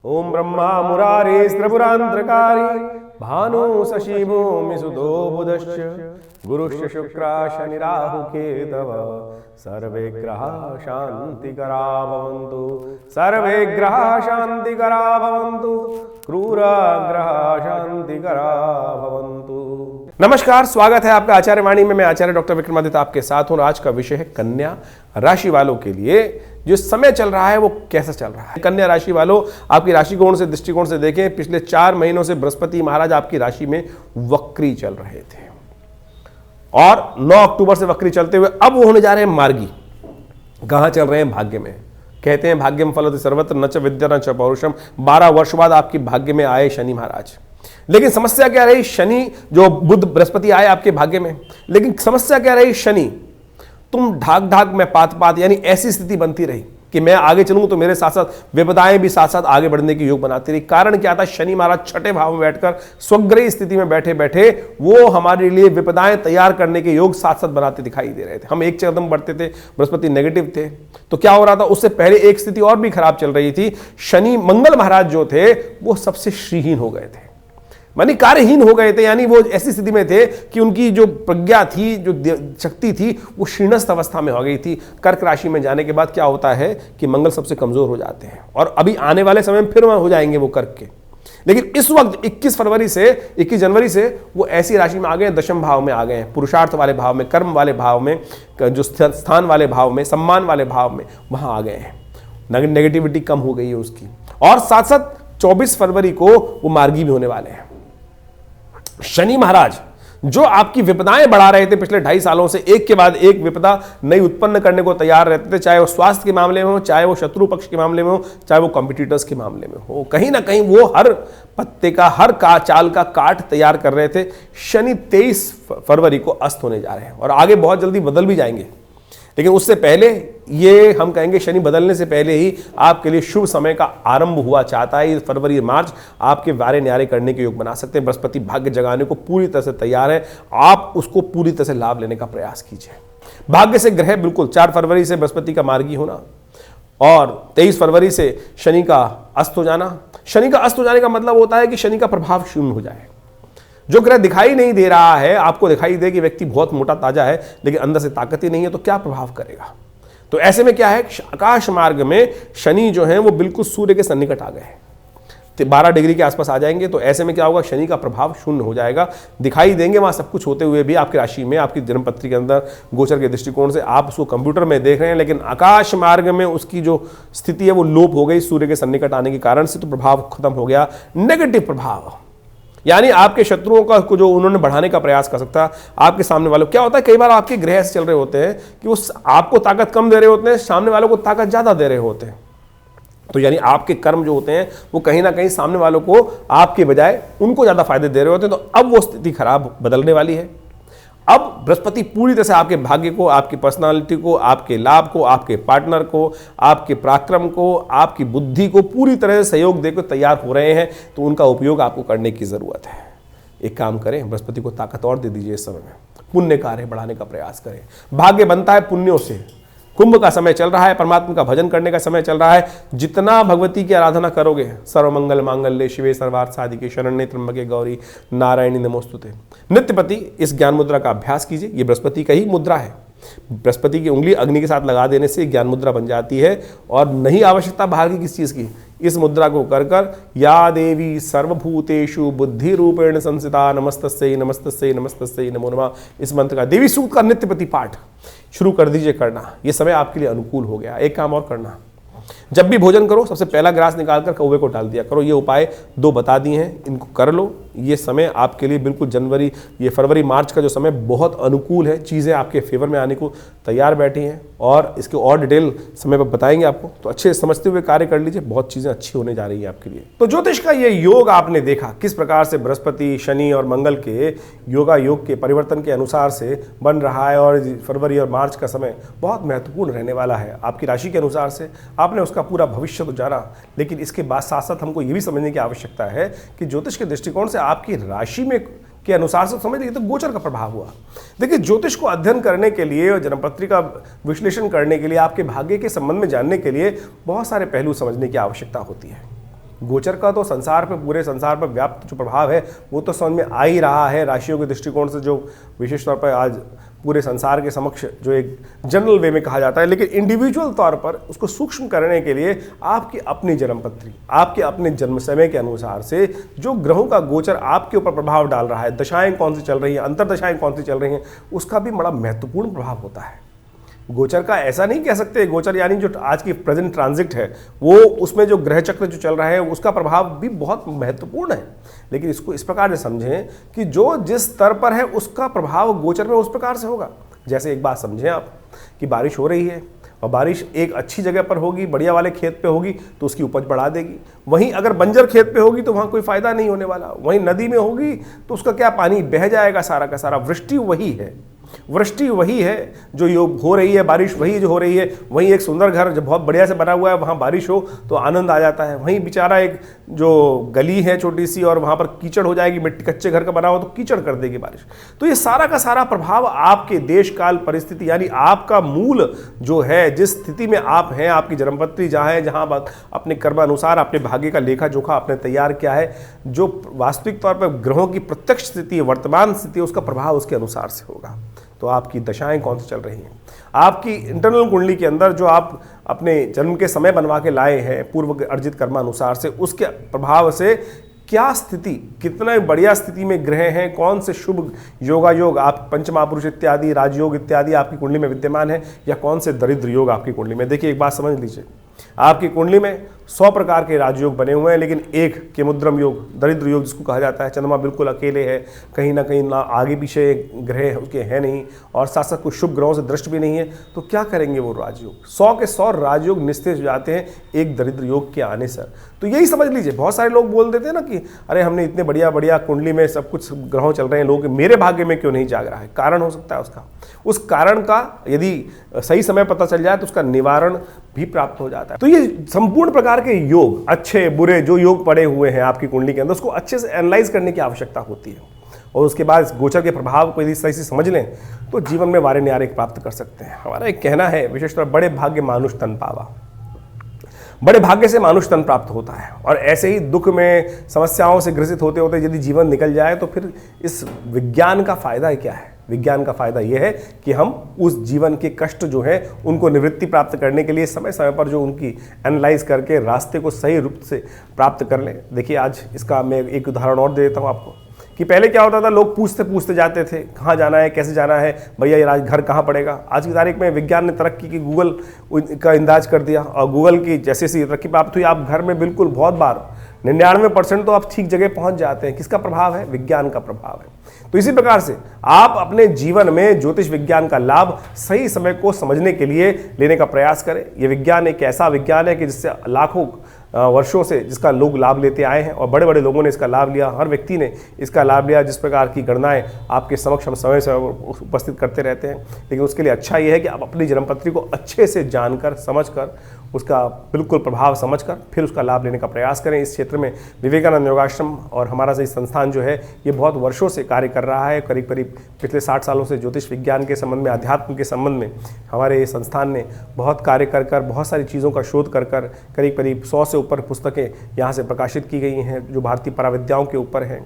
ओम ब्रह्मा मुरारी त्रिपुरांतकारी भानु शशि भूमि सुदो बुधश्च गुरुश्च शुक्रा शनि राहु केतव सर्वे ग्रहा शांतिकरा भवन्तु सर्वे ग्रहा शांतिकरा भवन्तु क्रूर ग्रहा शांतिकरा भवन्तु। नमस्कार, स्वागत है आपका आचार्य वाणी में। मैं आचार्य डॉक्टर विक्रमादित्य आपके साथ हूं। आज का विषय है कन्या राशि वालों के लिए जो समय चल रहा है वो कैसा चल रहा है। कन्या राशि वालों, आपकी राशि कोण से दृष्टिकोण से देखें, पिछले 4 महीनों से बृहस्पति महाराज आपकी राशि में वक्री चल रहे थे और 9 अक्टूबर से वक्री चलते हुए अब वो होने जा रहे हैं मार्गी। कहां चल रहे हैं? भाग्य में। कहते हैं भाग्यम फलति सर्वत्र न च विद्या न च पौरुषम। 12 वर्ष बाद आपकी भाग्य में आए शनि महाराज। लेकिन समस्या क्या रही? शनि जो बुध बृहस्पति आए आपके भाग्य में, लेकिन समस्या क्या रही? शनि तुम ढाक ढाक में पात पात, यानी ऐसी स्थिति बनती रही कि मैं आगे चलूंगा तो मेरे साथ साथ विपदाएं भी साथ साथ आगे बढ़ने की योग बनाती रही। कारण क्या था? शनि महाराज छठे भाव में बैठकर स्वग्रही स्थिति में बैठे बैठे वो हमारे लिए विपदाएं तैयार करने के योग साथ साथ बनाते दिखाई दे रहे थे। हम एक कदम बढ़ते थे, बृहस्पति नेगेटिव थे, तो क्या हो रहा था? उससे पहले एक स्थिति और भी खराब चल रही थी। शनि मंगल महाराज जो थे वो सबसे श्रीहीन हो गए थे, मानी कार्यहीन हो गए थे। यानी वो ऐसी स्थिति में थे कि उनकी जो प्रज्ञा थी, जो शक्ति थी, वो क्षीणस्थ अवस्था में हो गई थी। कर्क राशि में जाने के बाद क्या होता है कि मंगल सबसे कमजोर हो जाते हैं और अभी आने वाले समय में फिर हो जाएंगे वो कर्क के। लेकिन इस वक्त 21 जनवरी से वो ऐसी राशि में आ गए, दशम भाव में आ गए हैं, पुरुषार्थ वाले भाव में, कर्म वाले भाव में, जो स्थान वाले भाव में, सम्मान वाले भाव में, वहां आ गए हैं। नेगेटिविटी कम हो गई है उसकी। और साथ साथ 24 फरवरी को वो मार्गी भी होने वाले हैं। शनि महाराज जो आपकी विपदाएं बढ़ा रहे थे पिछले 2.5 सालों से, एक के बाद एक विपदा नई उत्पन्न करने को तैयार रहते थे, चाहे वो स्वास्थ्य के मामले में हो, चाहे वो शत्रु पक्ष के मामले में हो, चाहे वो कॉम्पिटिटर्स के मामले में हो, कहीं ना कहीं वो हर पत्ते का, हर चाल का काट तैयार कर रहे थे। शनि 23 फरवरी को अस्त होने जा रहे हैं और आगे बहुत जल्दी बदल भी जाएंगे। लेकिन उससे पहले ये हम कहेंगे, शनि बदलने से पहले ही आपके लिए शुभ समय का आरंभ हुआ चाहता है। इस फरवरी मार्च आपके वारे न्यारे करने के योग बना सकते हैं। बृहस्पति भाग्य जगाने को पूरी तरह से तैयार है, आप उसको पूरी तरह से लाभ लेने का प्रयास कीजिए। भाग्य से ग्रह बिल्कुल 4 फरवरी से बृहस्पति का मार्गी होना और 23 फरवरी से शनि का अस्त हो जाना। शनि का अस्त हो जाने का मतलब होता है कि शनि का प्रभाव शून्य हो जाए। जो ग्रह दिखाई नहीं दे रहा है, आपको दिखाई दे कि व्यक्ति बहुत मोटा ताजा है लेकिन अंदर से ताकत ही नहीं है, तो क्या प्रभाव करेगा? तो ऐसे में क्या है, आकाश मार्ग में शनि जो है वो बिल्कुल सूर्य के सन्निकट आ गए हैं, 12 डिग्री के आसपास आ जाएंगे। तो ऐसे में क्या होगा? शनि का प्रभाव शून्य हो जाएगा। दिखाई देंगे वहां सब कुछ होते हुए भी आपकी राशि में, आपकी जन्मपत्री के अंदर गोचर के दृष्टिकोण से आप उसको कंप्यूटर में देख रहे हैं, लेकिन आकाश मार्ग में उसकी जो स्थिति है वो लोप हो गई सूर्य के सन्निकट आने के कारण से। तो प्रभाव खत्म हो गया, नेगेटिव प्रभाव, यानी आपके शत्रुओं का जो उन्होंने बढ़ाने का प्रयास कर सकता आपके सामने वालों। क्या होता है, कई बार आपके ग्रह ऐसे चल रहे होते हैं कि वो आपको ताकत कम दे रहे होते हैं, सामने वालों को ताकत ज्यादा दे रहे होते हैं। तो यानी आपके कर्म जो होते हैं वो कहीं ना कहीं सामने वालों को आपके बजाय उनको ज्यादा फायदे दे रहे होते हैं। तो अब वो स्थिति खराब बदलने वाली है। अब बृहस्पति पूरी तरह से आपके भाग्य को, आपकी पर्सनालिटी को, आपके लाभ को, आपके पार्टनर को, आपके पराक्रम को, आपकी बुद्धि को पूरी तरह से सहयोग देकर तैयार हो रहे हैं। तो उनका उपयोग आपको करने की जरूरत है। एक काम करें, बृहस्पति को ताकत और दे दीजिए। इस समय में पुण्य कार्य बढ़ाने का प्रयास करें। भाग्य बनता है पुण्यों से। कुंभ का समय चल रहा है, परमात्मा का भजन करने का समय चल रहा है। जितना भगवती की आराधना करोगे, सर्वमंगल मांगल्ये शिवे सर्वार्थ साधिके शरण्ये त्र्यंबके गौरी नारायणी नमोस्तुते। नित्यपति इस ज्ञान मुद्रा का अभ्यास कीजिए। ये बृहस्पति का ही मुद्रा है। बृहस्पति की उंगली अग्नि के साथ लगा देने से ज्ञान मुद्रा बन जाती है और नहीं आवश्यकता बाहर की किसी चीज की। इस मुद्रा को कर कर या देवी सर्वभूतेषु बुद्धि रूपेण संस्थिता नमस्तस्यै नमस्तस्यै नमस्तस्यै नमो नमः, इस मंत्र का देवी सूक्त का नित्यपति पाठ शुरू कर दीजिए करना। यह समय आपके लिए अनुकूल हो गया। एक काम और करना, जब भी भोजन करो सबसे पहला ग्रास निकालकर कौवे को डाल दिया करो। ये उपाय 2 बता दिए हैं, इनको कर लो। ये समय आपके लिए बिल्कुल ये फरवरी मार्च का जो समय बहुत अनुकूल है। चीज़ें आपके फेवर में आने को तैयार बैठी हैं और इसके और डिटेल समय पर बताएंगे आपको। तो अच्छे समझते हुए कार्य कर लीजिए, बहुत चीज़ें अच्छी होने जा रही हैं आपके लिए। तो ज्योतिष का ये योग आपने देखा किस प्रकार से बृहस्पति, शनि और मंगल के योग के परिवर्तन के अनुसार से बन रहा है और फरवरी और मार्च का समय बहुत महत्वपूर्ण रहने वाला है। आपकी राशि के अनुसार से आपने उसका पूरा भविष्य तो जाना, लेकिन इसके बाद साथ साथ हमको ये भी समझने की आवश्यकता है कि ज्योतिष के दृष्टिकोण से आपकी राशि में के अनुसार से समझ लीजिए तो गोचर का प्रभाव हुआ। देखिए, ज्योतिष को अध्ययन करने के लिए और जन्मपत्री का विश्लेषण करने के लिए, आपके भाग्य के संबंध में जानने के लिए बहुत सारे पहलू समझने की आवश्यकता होती है। गोचर का तो संसार पे, पूरे संसार पर व्याप्त जो प्रभाव है वो तो समझ में आ ही रहा है राशियों के दृष्टिकोण से, जो विशेष तौर पर आज पूरे संसार के समक्ष जो एक जनरल वे में कहा जाता है। लेकिन इंडिविजुअल तौर पर उसको सूक्ष्म करने के लिए आपकी अपनी जन्मपत्री, आपके अपने जन्म समय के अनुसार से जो ग्रहों का गोचर आपके ऊपर प्रभाव डाल रहा है, दशाएं कौन सी चल रही हैं, अंतरदशाएं कौन सी चल रही हैं, उसका भी बड़ा महत्वपूर्ण प्रभाव होता है। गोचर का ऐसा नहीं कह सकते, गोचर यानी जो आज की प्रेजेंट ट्रांजिट है वो, उसमें जो ग्रह चक्र जो चल रहा है उसका प्रभाव भी बहुत महत्वपूर्ण है। लेकिन इसको इस प्रकार से समझें कि जो जिस स्तर पर है उसका प्रभाव गोचर में उस प्रकार से होगा। जैसे एक बात समझें आप कि बारिश हो रही है और बारिश एक अच्छी जगह पर होगी, बढ़िया वाले खेत पे होगी तो उसकी उपज बढ़ा देगी। वहीं अगर बंजर खेत पे होगी तो वहाँ कोई फायदा नहीं होने वाला। वहीं नदी में होगी तो उसका क्या, पानी बह जाएगा सारा का सारा। वृष्टि वही है, वृष्टि वही है जो योग हो रही है, बारिश वही जो हो रही है। वहीं एक सुंदर घर जब बहुत बढ़िया से बना हुआ है वहाँ बारिश हो तो आनंद आ जाता है। वहीं बेचारा एक जो गली है छोटी सी और वहाँ पर कीचड़ हो जाएगी, मिट्टी कच्चे घर का बना हो तो कीचड़ कर देगी बारिश। तो ये सारा का सारा प्रभाव आपके देश काल परिस्थिति, यानी आपका मूल जो है, जिस स्थिति में आप हैं, आपकी जन्मपत्री जहाँ है, जहाँ अपने कर्म अनुसार अपने भाग्य का लेखा जोखा आपने तैयार किया है, जो वास्तविक तौर पर ग्रहों की प्रत्यक्ष स्थिति है, वर्तमान स्थिति है, उसका प्रभाव उसके अनुसार से होगा। तो आपकी दशाएं कौन सी चल रही हैं, आपकी इंटरनल कुंडली के अंदर जो आप अपने जन्म के समय बनवा के लाए हैं पूर्व अर्जित कर्मानुसार से, उसके प्रभाव से क्या स्थिति, कितना बढ़िया स्थिति में ग्रह हैं, कौन से शुभ योगायोग आप पंचमहापुरुष इत्यादि, राजयोग इत्यादि आपकी कुंडली में विद्यमान है, या कौन से दरिद्र योग आपकी कुंडली में। देखिए एक बात समझ लीजिए, आपकी कुंडली में 100 प्रकार के राजयोग बने हुए हैं, लेकिन एक केमुद्रम योग, दरिद्र योग जिसको कहा जाता है, चंद्रमा बिल्कुल अकेले है, कहीं ना कहीं ना आगे पीछे ग्रह उसके हैं नहीं, और साथ साथ कुछ शुभ ग्रहों से दृष्ट भी नहीं है, तो क्या करेंगे वो राजयोग। 100 के 100 राजयोग निस्तेज हो जाते हैं एक दरिद्र योग के आने से। तो यही समझ लीजिए, बहुत सारे लोग बोल देते हैं ना कि अरे हमने इतने बढ़िया बढ़िया कुंडली में सब कुछ ग्रहों चल रहे हैं, लोग मेरे भाग्य में क्यों नहीं जाग रहा है। कारण हो सकता है उसका, उस कारण का यदि सही समय पता चल जाए तो उसका निवारण भी प्राप्त हो जाता है। तो ये संपूर्ण प्रकार के योग, अच्छे बुरे जो योग पड़े हुए हैं आपकी कुंडली के अंदर, उसको अच्छे से एनालाइज करने की आवश्यकता होती है, और उसके बाद इस गोचर के प्रभाव को यदि सही से समझ लें तो जीवन में वारे न्यारे प्राप्त कर सकते हैं। हमारा एक कहना है विशेषतौर, बड़े भाग्य मानुष तन पावा, बड़े भाग्य से मानुष तन प्राप्त होता है। और ऐसे ही दुख में समस्याओं से ग्रसित होते होते यदि जीवन निकल जाए तो फिर इस विज्ञान का फायदा क्या है। विज्ञान का फायदा यह है कि हम उस जीवन के कष्ट जो है उनको निवृत्ति प्राप्त करने के लिए समय समय पर जो उनकी एनालाइज करके रास्ते को सही रूप से प्राप्त कर लें। देखिए आज इसका मैं एक उदाहरण और दे देता हूँ आपको कि पहले क्या होता था, लोग पूछते पूछते जाते थे कहाँ जाना है, कैसे जाना है, भैया ये घर कहाँ पड़ेगा। आज की तारीख में विज्ञान ने तरक्की की, गूगल का इंदाज कर दिया, और गूगल की जैसे जैसी तरक्की प्राप्त हुई आप घर में बिल्कुल बहुत बार 99% तो आप ठीक जगह पहुंच जाते हैं। किसका प्रभाव है? विज्ञान का प्रभाव है। तो इसी प्रकार से आप अपने जीवन में ज्योतिष विज्ञान का लाभ सही समय को समझने के लिए लेने का प्रयास करें। यह विज्ञान एक ऐसा विज्ञान है कि जिससे लाखों वर्षों से जिसका लोग लाभ लेते आए हैं, और बड़े बड़े लोगों ने इसका लाभ लिया, हर व्यक्ति ने इसका लाभ लिया। जिस प्रकार की गणनाएं आपके समक्ष हम समय से उपस्थित करते रहते हैं, लेकिन उसके लिए अच्छा यह है कि आप अपनी जन्मपत्री को अच्छे से जानकर समझकर उसका बिल्कुल प्रभाव समझकर फिर उसका लाभ लेने का प्रयास करें। इस क्षेत्र में विवेकानंद योगाश्रम और हमारा सही संस्थान जो है ये बहुत वर्षों से कार्य कर रहा है। करीब करीब पिछले 60 सालों से ज्योतिष विज्ञान के संबंध में, अध्यात्म के संबंध में हमारे संस्थान ने बहुत कार्य कर बहुत सारी चीज़ों का शोध कर करीब करीब 100 से ऊपर पुस्तकें यहाँ से प्रकाशित की गई हैं जो भारतीय पराविद्याओं के ऊपर हैं।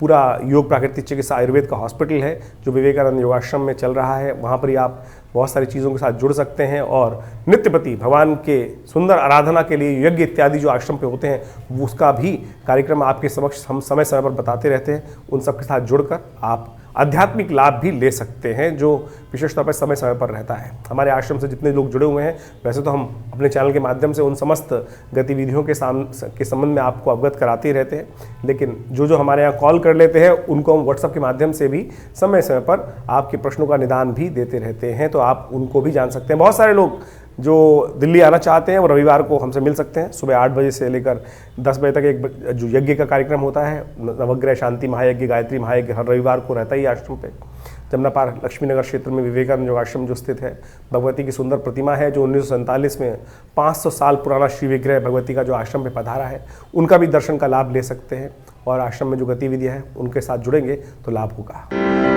पूरा योग प्राकृतिक चिकित्सा आयुर्वेद का हॉस्पिटल है जो विवेकानंद योगाश्रम में चल रहा है। वहाँ पर ही आप बहुत सारी चीज़ों के साथ जुड़ सकते हैं, और नित्यपति भगवान के सुंदर आराधना के लिए यज्ञ इत्यादि जो आश्रम पे होते हैं उसका भी कार्यक्रम आपके समक्ष हम समय समय पर बताते रहते हैं। उन सब के साथ जुड़कर आप आध्यात्मिक लाभ भी ले सकते हैं जो विशेष तौर पर समय समय पर रहता है। हमारे आश्रम से जितने लोग जुड़े हुए हैं, वैसे तो हम अपने चैनल के माध्यम से उन समस्त गतिविधियों के संबंध में आपको अवगत कराते ही रहते हैं, लेकिन जो हमारे यहाँ कॉल कर लेते हैं उनको हम व्हाट्सएप के माध्यम से भी समय समय पर आपके प्रश्नों का निदान भी देते रहते हैं, तो आप उनको भी जान सकते हैं। बहुत सारे लोग जो दिल्ली आना चाहते हैं वो रविवार को हमसे मिल सकते हैं। सुबह 8 बजे से लेकर 10 बजे तक एक जो यज्ञ का कार्यक्रम होता है, नवग्रह शांति महायज्ञ, गायत्री महायज्ञ, हर रविवार को रहता ही आश्रम पे। जमुना पार लक्ष्मीनगर क्षेत्र में विवेकानंद योगाश्रम जो स्थित है, भगवती की सुंदर प्रतिमा है जो 1947 में 500 साल पुराना श्री विग्रह भगवती का जो आश्रम पे पधारा है, उनका भी दर्शन का लाभ ले सकते हैं। और आश्रम में जो गतिविधियाँ हैं उनके साथ जुड़ेंगे तो लाभ होगा।